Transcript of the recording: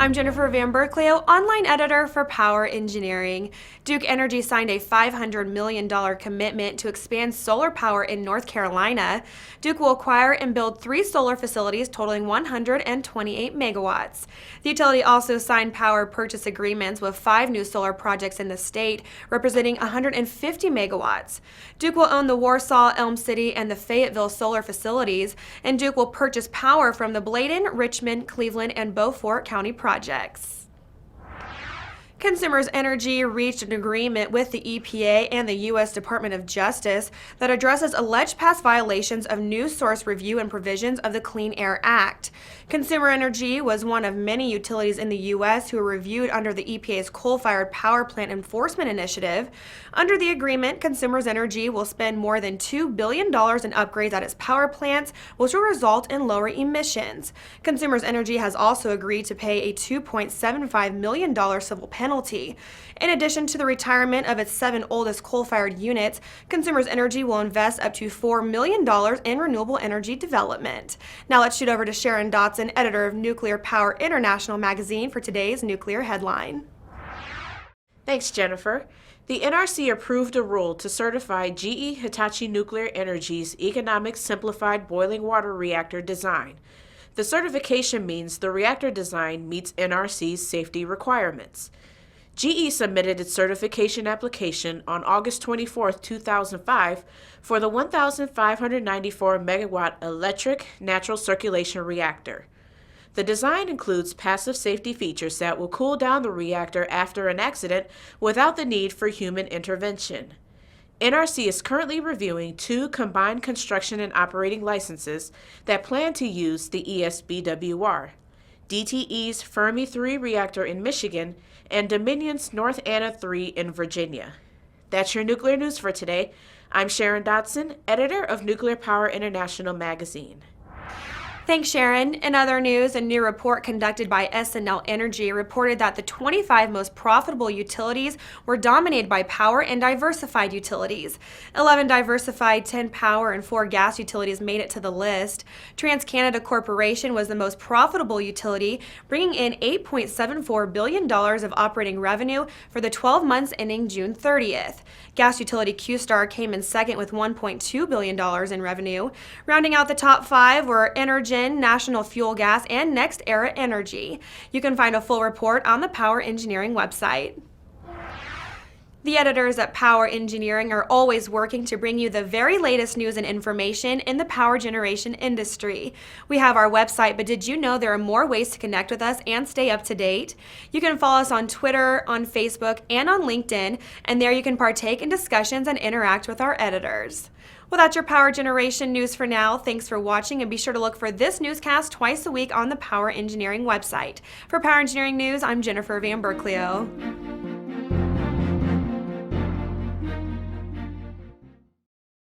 I'm Jennifer Van Berkleo, online editor for Power Engineering. Duke Energy signed a $500 million commitment to expand solar power in North Carolina. Duke will acquire and build 3 solar facilities totaling 128 megawatts. The utility also signed power purchase agreements with 5 new solar projects in the state, representing 150 megawatts. Duke will own the Warsaw, Elm City, and the Fayetteville solar facilities, and Duke will purchase power from the Bladen, Richmond, Cleveland, and Beaufort County projects. Consumers Energy reached an agreement with the EPA and the U.S. Department of Justice that addresses alleged past violations of new source review and provisions of the Clean Air Act. Consumer Energy was one of many utilities in the U.S. who were reviewed under the EPA's Coal-Fired Power Plant Enforcement Initiative. Under the agreement, Consumers Energy will spend more than $2 billion in upgrades at its power plants, which will result in lower emissions. Consumers Energy has also agreed to pay a $2.75 million civil penalty. In addition to the retirement of its 7 oldest coal-fired units, Consumers Energy will invest up to $4 million in renewable energy development. Now let's shoot over to Sharon Dotson, editor of Nuclear Power International magazine, for today's nuclear headline. Thanks, Jennifer. The NRC approved a rule to certify GE-Hitachi Nuclear Energy's Economic Simplified Boiling Water Reactor design. The certification means the reactor design meets NRC's safety requirements. GE submitted its certification application on August 24, 2005 for the 1,594 megawatt electric natural circulation reactor. The design includes passive safety features that will cool down the reactor after an accident without the need for human intervention. NRC is currently reviewing 2 combined construction and operating licenses that plan to use the ESBWR, DTE's Fermi 3 reactor in Michigan and Dominion's North Anna 3 in Virginia. That's your nuclear news for today. I'm Sharon Dotson, editor of Nuclear Power International magazine. Thanks, Sharon. In other news, a new report conducted by SNL Energy reported that the 25 most profitable utilities were dominated by power and diversified utilities. 11 diversified, 10 power, and 4 gas utilities made it to the list. TransCanada Corporation was the most profitable utility, bringing in $8.74 billion of operating revenue for the 12 months ending June 30th. Gas utility QStar came in second with $1.2 billion in revenue. Rounding out the top 5 were Energy, National Fuel Gas, and NextEra Energy. You can find a full report on the Power Engineering website. The editors at Power Engineering are always working to bring you the very latest news and information in the power generation industry. We have our website, but did you know there are more ways to connect with us and stay up to date? You can follow us on Twitter, on Facebook, and on LinkedIn, and there you can partake in discussions and interact with our editors. Well, that's your power generation news for now. Thanks for watching, and be sure to look for this newscast twice a week on the Power Engineering website. For Power Engineering News, I'm Jennifer Van Berkleo.